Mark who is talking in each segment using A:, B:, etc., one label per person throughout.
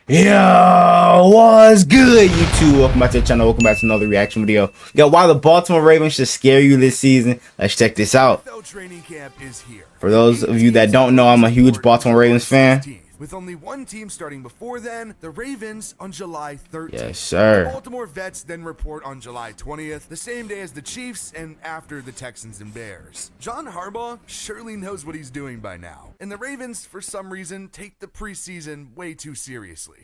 A: Yo, what's good, YouTube? Welcome back to the channel. Welcome back to another reaction video. Yo, why the Baltimore Ravens should scare you this season? Let's check this out.
B: Training camp is here.
A: For those of you that don't know, I'm a huge Baltimore Ravens fan.
B: With only one team starting before then, the Ravens on July 13th.
A: Yes, sir.
B: The Baltimore Vets then report on July 20th, the same day as the Chiefs and after the Texans and Bears. John Harbaugh surely knows what he's doing by now, and the Ravens, for some reason, take the preseason way too seriously.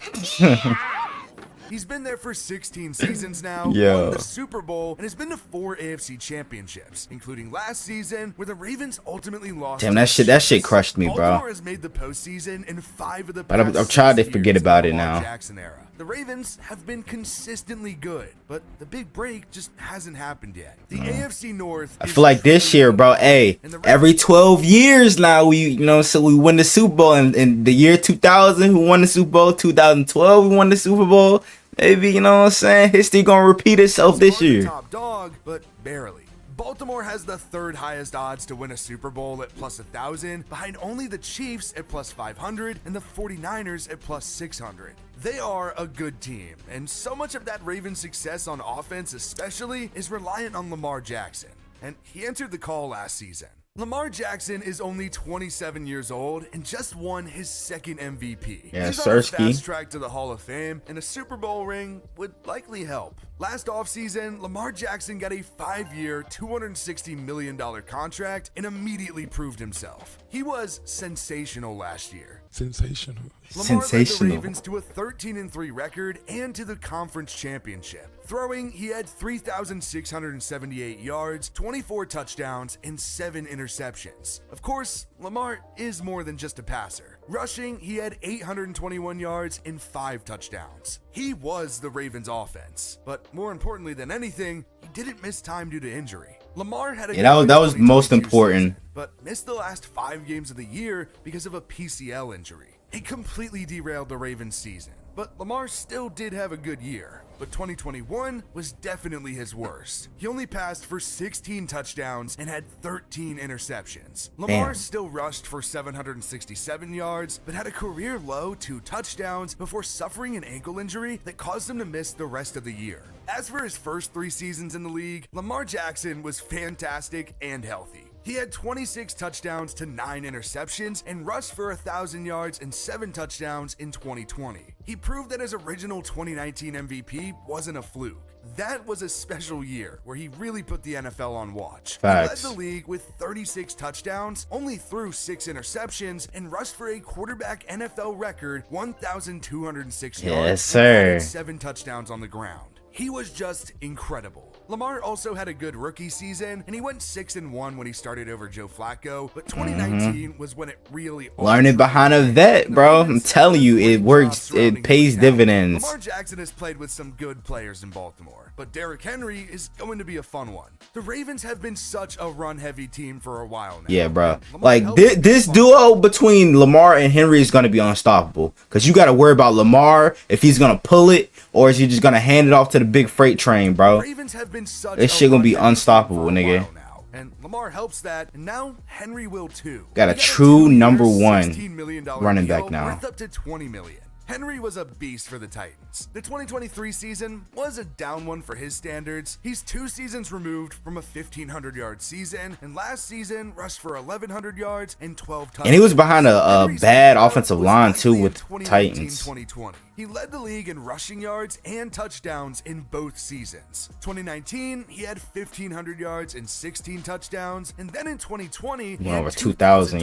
B: He's been there for 16 seasons now, won the Super Bowl, and has been to 4 AFC championships, including last season, where the Ravens ultimately lost.
A: Damn, that shit crushed me, bro.
B: Baltimore has made the postseason in 5 of the past
A: But I'm trying to forget about it now.
B: Jackson era. The Ravens have been consistently good, but the big break just hasn't happened yet. The AFC North.
A: I feel like this year, bro. Hey, every 12 years now, we win the Super Bowl. In the year 2000, who won the Super Bowl? 2012, we won the Super Bowl. Maybe, you know what I'm saying? History gonna repeat itself this year.
B: Top dog, but barely. Baltimore has the 3rd highest odds to win a Super Bowl at plus 1,000, behind only the Chiefs at plus 500 and the 49ers at plus 600. They are a good team, and so much of that Ravens success on offense especially is reliant on Lamar Jackson, and he answered the call last season. Lamar Jackson is only 27 years old and just won his 2nd MVP.
A: Yeah,
B: he's on a fast track to the Hall of Fame, and a Super Bowl ring would likely help. Last offseason, Lamar Jackson got a 5-year, $260 million contract and immediately proved himself. He was sensational last year.
C: Sensational.
B: Lamar led the Ravens to a 13-3 record and to the conference championship. Throwing, he had 3,678 yards, 24 touchdowns, and 7 interceptions. Of course, Lamar is more than just a passer. Rushing, he had 821 yards and 5 touchdowns. He was the Ravens' offense, but more importantly than anything, he didn't miss time due to injury. Lamar had a
A: that was most important,
B: but missed the last 5 games of the year because of a PCL injury. It completely derailed the Ravens' season, but Lamar still did have a good year. But 2021 was definitely his worst. He only passed for 16 touchdowns and had 13 interceptions. Lamar still rushed for 767 yards, but had a career low 2 touchdowns before suffering an ankle injury that caused him to miss the rest of the year. As for his first 3 seasons in the league, Lamar Jackson was fantastic and healthy. He had 26 touchdowns to 9 interceptions and rushed for 1,000 yards and 7 touchdowns in 2020. He proved that his original 2019 MVP wasn't a fluke. That was a special year where he really put the NFL on watch.
A: Facts.
B: He led the league with 36 touchdowns, only threw 6 interceptions, and rushed for a quarterback NFL record 1,206 yards.
A: Yes, sir.
B: And 7 touchdowns on the ground. He was just incredible. Lamar also had a good rookie season, and he went 6-1 when he started over Joe Flacco, but 2019 was when it really
A: learning behind a vet, bro. I'm telling you, it works. It pays dividends.
B: Lamar Jackson has played with some good players in Baltimore, but Derrick Henry is going to be a fun one. The Ravens have been such a run-heavy team for a while now.
A: Yeah, bro. Like this duo between Lamar and Henry is going to be unstoppable, because you got to worry about Lamar if he's going to pull it or is he just going to hand it off to the big freight train, bro.
B: Ravens have been such
A: this shit going to be unstoppable, nigga.
B: And Lamar helps that, and now Henry will too.
A: Got a true number 1 running back now.
B: Worth up to $20 million. Henry was a beast for the Titans. The 2023 season was a down one for his standards. He's 2 seasons removed from a 1,500-yard season, and last season rushed for 1,100 yards and 12 touchdowns.
A: And he was behind a bad offensive line too with Titans.
B: 2020. He led the league in rushing yards and touchdowns in both seasons. 2019, he had 1,500 yards and 16 touchdowns, and then in 2020, he had
A: over 2,000,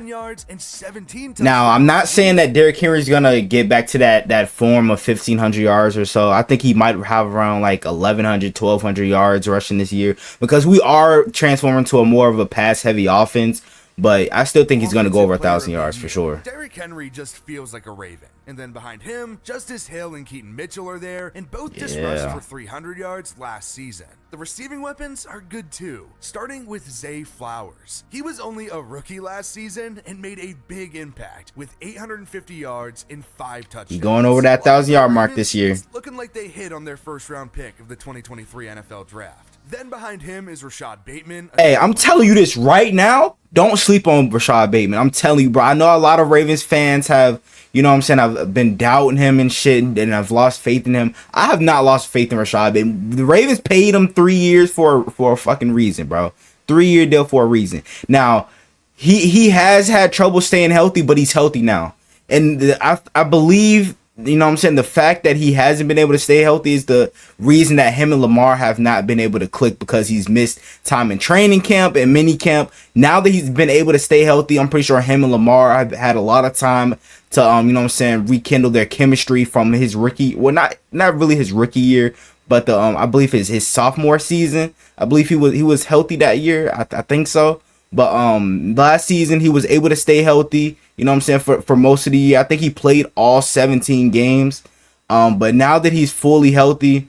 B: yards and 17 touchdowns.
A: Now, I'm not saying that Derrick Henry's gonna get back to that form of 1,500 yards or so. I think he might have around like 1,100, 1,200 yards rushing this year, because we are transforming to a more of a pass-heavy offense. But I still think he's going to go over 1,000 yards for sure.
B: Derrick Henry just feels like a Raven. And then behind him, Justice Hill and Keaton Mitchell are there, and both just rushed for 300 yards last season. The receiving weapons are good too, starting with Zay Flowers. He was only a rookie last season and made a big impact with 850 yards and 5 touchdowns.
A: He's going over that 1,000-yard mark this year.
B: Looking like they hit on their first-round pick of the 2023 NFL Draft. Then behind him is Rashad Bateman.
A: Hey, I'm telling you this right now. Don't sleep on Rashad Bateman. I'm telling you, bro. I know a lot of Ravens fans have, you know what I'm saying, I've been doubting him and shit, and I've lost faith in him. I have not lost faith in Rashad Bateman. The Ravens paid him 3 years for a fucking reason, bro. 3-year deal for a reason. Now, he has had trouble staying healthy, but he's healthy now. And I believe, you know what I'm saying, the fact that he hasn't been able to stay healthy is the reason that him and Lamar have not been able to click, because he's missed time in training camp and mini camp. Now that he's been able to stay healthy, I'm pretty sure him and Lamar have had a lot of time to, you know what I'm saying, rekindle their chemistry from his rookie, well, not really his rookie year, but the I believe his sophomore season. I believe he was healthy that year. I think so. But last season he was able to stay healthy, you know what I'm saying, for most of the year. I think he played all 17 games. But now that he's fully healthy,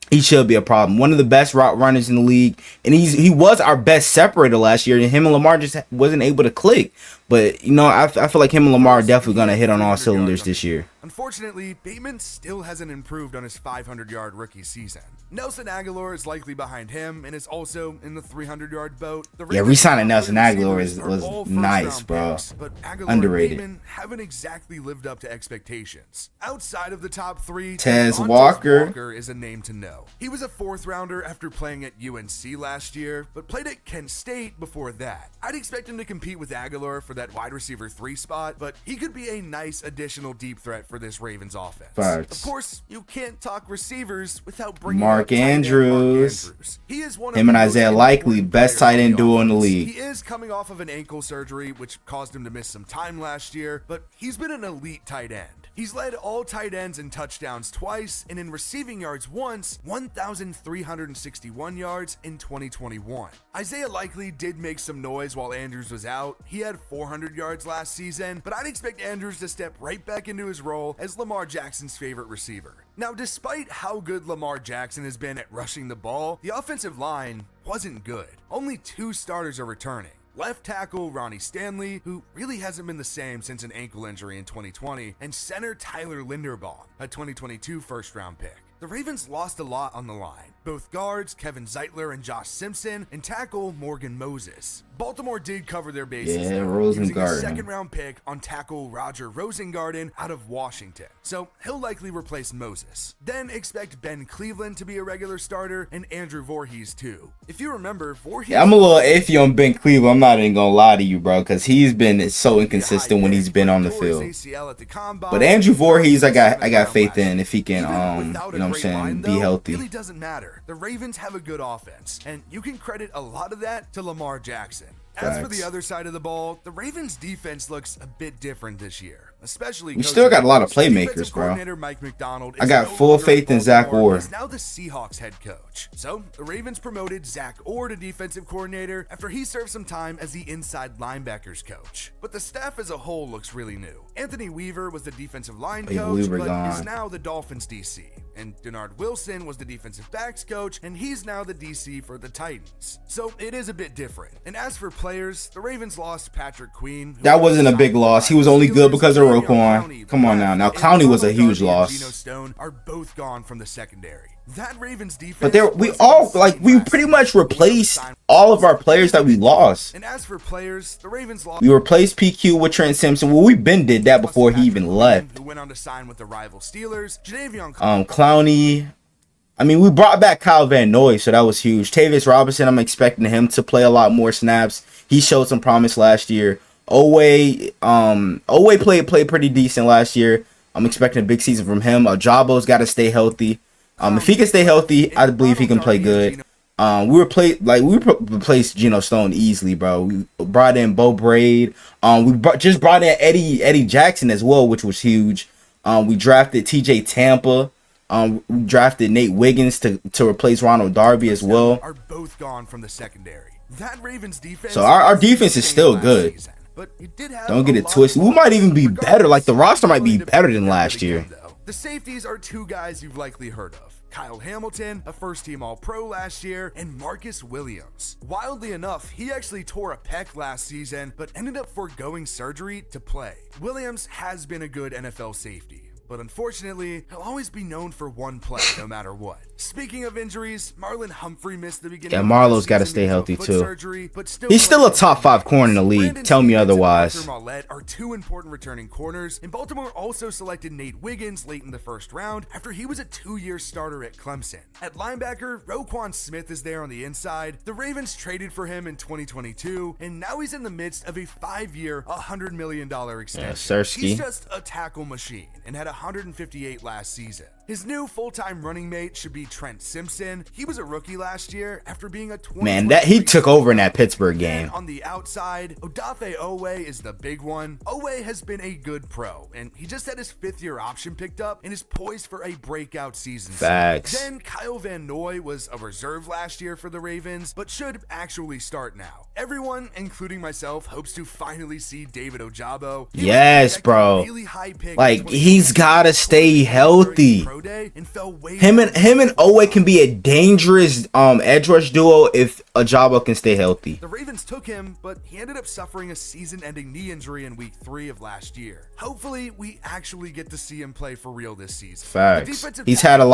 A: he should be a problem. One of the best route runners in the league, and he was our best separator last year. And him and Lamar just wasn't able to click. But you know, I feel like him and Lamar are definitely gonna hit on all cylinders this year.
B: Unfortunately, Bateman still hasn't improved on his 500-yard rookie season. Nelson Aguilar is likely behind him and is also in the 300-yard boat.
A: Yeah, re-signing Nelson Aguilar was nice, bro.
B: But Aguilar
A: Underrated.
B: and Bateman haven't exactly lived up to expectations. Outside of the top three,
A: Tez
B: Devontae
A: Walker
B: is a name to know. He was a 4th rounder after playing at UNC last year, but played at Kent State before that. I'd expect him to compete with Aguilar for that wide receiver 3 spot, but he could be a nice additional deep threat for this Ravens offense.
A: Facts.
B: Of course, you can't talk receivers without bringing
A: Mark
B: up tight end
A: Andrews.
B: Mark Andrews. He is one of
A: Him and
B: the most
A: Isaiah Likely,
B: important
A: best
B: players
A: tight
B: on
A: end duo in the
B: offense.
A: league.
B: He is coming off of an ankle surgery, which caused him to miss some time last year, but he's been an elite tight end. He's led all tight ends in touchdowns twice, and in receiving yards once, 1,361 yards in 2021. Isaiah Likely did make some noise while Andrews was out. He had 400 yards last season, but I'd expect Andrews to step right back into his role as Lamar Jackson's favorite receiver. Now, despite how good Lamar Jackson has been at rushing the ball, the offensive line wasn't good. Only 2 starters are returning. Left tackle Ronnie Stanley, who really hasn't been the same since an ankle injury in 2020, and center Tyler Linderbaum, a 2022 first-round pick. The Ravens lost a lot on the line. Both guards, Kevin Zeitler and Josh Simpson, and tackle Morgan Moses. Baltimore did cover their bases, using a 2nd-round pick on tackle Roger Rosengarten out of Washington, so he'll likely replace Moses. Then expect Ben Cleveland to be a regular starter, and Andrew Voorhees too. If you remember, Voorhees...
A: Yeah, I'm a little iffy on Ben Cleveland. I'm not even gonna lie to you, bro, because he's been so inconsistent when he's been on the field. But Andrew Voorhees, I got faith in if he can, you know what I'm saying, be healthy.
B: It really doesn't matter. The Ravens have a good offense, and you can credit a lot of that to Lamar Jackson. As for the other side of the ball, the Ravens defense looks a bit different this year, especially
A: we still got a lot of playmakers, bro. I got full faith in Zach Orr.
B: He's now the Seahawks head coach. So the Ravens promoted Zach Orr to defensive coordinator after he served some time as the inside linebackers coach. But the staff as a whole looks really new. Anthony Weaver was the defensive line coach, but is now the Dolphins DC. And Denard Wilson was the defensive backs coach, and he's now the DC for the Titans. So it is a bit different. And as for players, the Ravens lost Patrick Queen.
A: That wasn't a big loss. He was only good because of Roquan. Come on now. Now Clowney was a huge loss.
B: Geno Stone are both gone from the secondary. That Ravens defense,
A: but we pretty much replaced all of our players that we lost.
B: And as for players, the Ravens lost.
A: We replaced PQ with Trent Simpson. Well, we did that before he even left.
B: Who went on to sign with the rival Steelers?
A: Clowney. I mean, we brought back Kyle Van Noy, so that was huge. Tavius Robinson, I'm expecting him to play a lot more snaps. He showed some promise last year. Owe played pretty decent last year. I'm expecting a big season from him. Jabo's got to stay healthy. If he can stay healthy, I believe he can play good. We replaced Geno Stone easily, bro. We brought in Bo Braid. Just brought in Eddie Jackson as well, which was huge. We drafted TJ Tampa. We drafted Nate Wiggins to replace Ronald Darby as well.
B: Are both gone from the secondary. That Ravens defense.
A: So our defense is still good.
B: But it did have
A: Don't get it twisted. We might even be better. Like the roster might be better than last year.
B: The safeties are 2 guys you've likely heard of. Kyle Hamilton, a first-team All-Pro last year, and Marcus Williams. Wildly enough, he actually tore a pec last season, but ended up foregoing surgery to play. Williams has been a good NFL safety. but unfortunately, he'll always be known for one play no matter what. Speaking of injuries, Marlon Humphrey missed the beginning.
A: Yeah,
B: of
A: Marlowe's
B: got to
A: stay healthy too.
B: Surgery, but
A: He's still a top 5 corner in the league.
B: Brandon
A: Tell me
B: Stevens
A: otherwise.
B: And Arthur Maulet are 2 important returning corners, and Baltimore also selected Nate Wiggins late in the first round after he was a 2-year starter at Clemson. At linebacker, Roquan Smith is there on the inside. The Ravens traded for him in 2022, and now he's in the midst of a 5-year, $100 million extension.
A: Yeah,
B: He's just a tackle machine and had 158 last season. His new full-time running mate should be Trent Simpson. He was a rookie last year after being a 20.
A: Man, that he took over in that Pittsburgh game.
B: And on the outside, Odafe Owe is the big one. Owe has been a good pro, and he just had his 5th-year option picked up and is poised for a breakout season.
A: Facts.
B: Then Kyle Van Noy was a reserve last year for the Ravens, but should actually start now. Everyone, including myself, hopes to finally see David Ojabo.
A: Yes, bro.
B: Really high pick
A: like, he's gotta stay healthy. Him and Owe can be a dangerous edge rush duo if Ojabo can stay healthy.
B: The Ravens took him, but he ended up suffering a season-ending knee injury in week 3 of last year. Hopefully, we actually get to see him play for real this season.
A: Facts. He's had a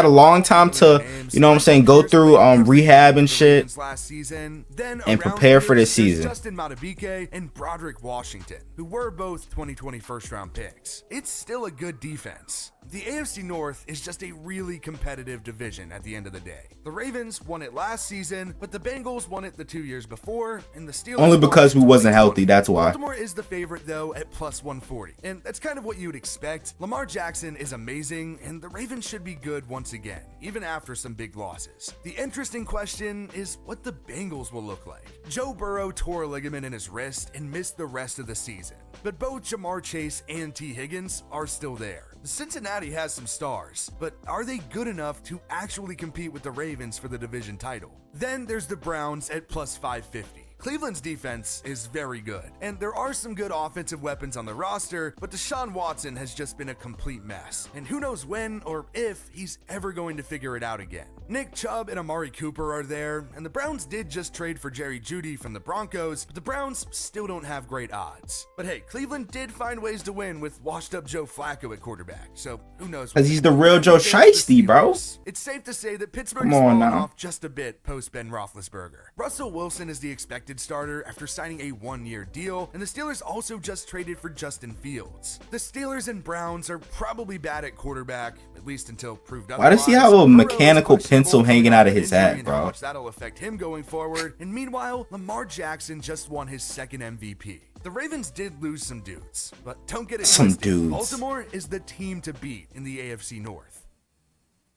A: long time to, you know what I'm saying, go through rehab and shit
B: last season. Then
A: and prepare for this season.
B: Justin Madubuike and Broderick Washington, who were both 2020 first-round picks. It's still a good defense. The AFC North is just a really competitive division at the end of the day. The Ravens won it last season, but the Bengals won it the 2 years before, and the Steelers
A: only because we wasn't healthy, that's why.
B: Baltimore is the favorite, though, at plus 140, and that's kind of what you would expect. Lamar Jackson is amazing, and the Ravens should be good once again, even after some big losses. The interesting question is what the Bengals will look like. Joe Burrow tore a ligament in his wrist and missed the rest of the season, but both Jamar Chase and T. Higgins are still there. Cincinnati has some stars, but are they good enough to actually compete with the Ravens for the division title? Then there's the Browns at plus 550. Cleveland's defense is very good, and there are some good offensive weapons on the roster, but Deshaun Watson has just been a complete mess, and who knows when or if he's ever going to figure it out again. Nick Chubb and Amari Cooper are there, and the Browns did just trade for Jerry Jeudy from the Broncos, but the Browns still don't have great odds. But hey, Cleveland did find ways to win with washed-up Joe Flacco at quarterback, so who knows?
A: Because he's the real Joe Shiesty, bro.
B: It's safe to say that Pittsburgh is falling off just a bit post-Ben Roethlisberger. Russell Wilson is the expected starter after signing a 1-year deal, and the Steelers also just traded for Justin Fields. The Steelers and Browns are probably bad at quarterback, at least until proved otherwise.
A: Why does he have a mechanical pencil hanging out of his hat, bro?
B: How much that'll affect him going forward. And meanwhile, Lamar Jackson just won his 2nd MVP. The Ravens did lose some dudes, but don't get it twisted. Baltimore is the team to beat in the AFC North.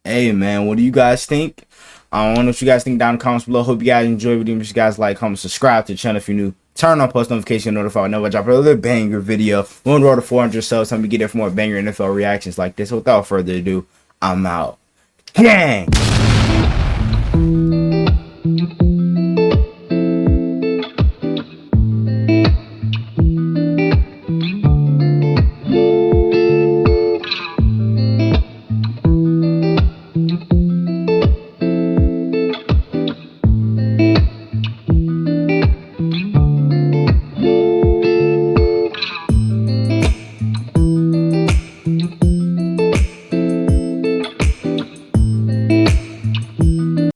A: Hey man, what do you guys think? I don't know what you guys think down in the comments below. Hope you guys enjoy the video. Make sure you guys like, comment, subscribe to the channel if you're new. Turn on post notification, notify whenever I drop another banger video. We're on the road to 400 subs. Time to get there for more banger NFL reactions like this. Without further ado, I'm out. Gang!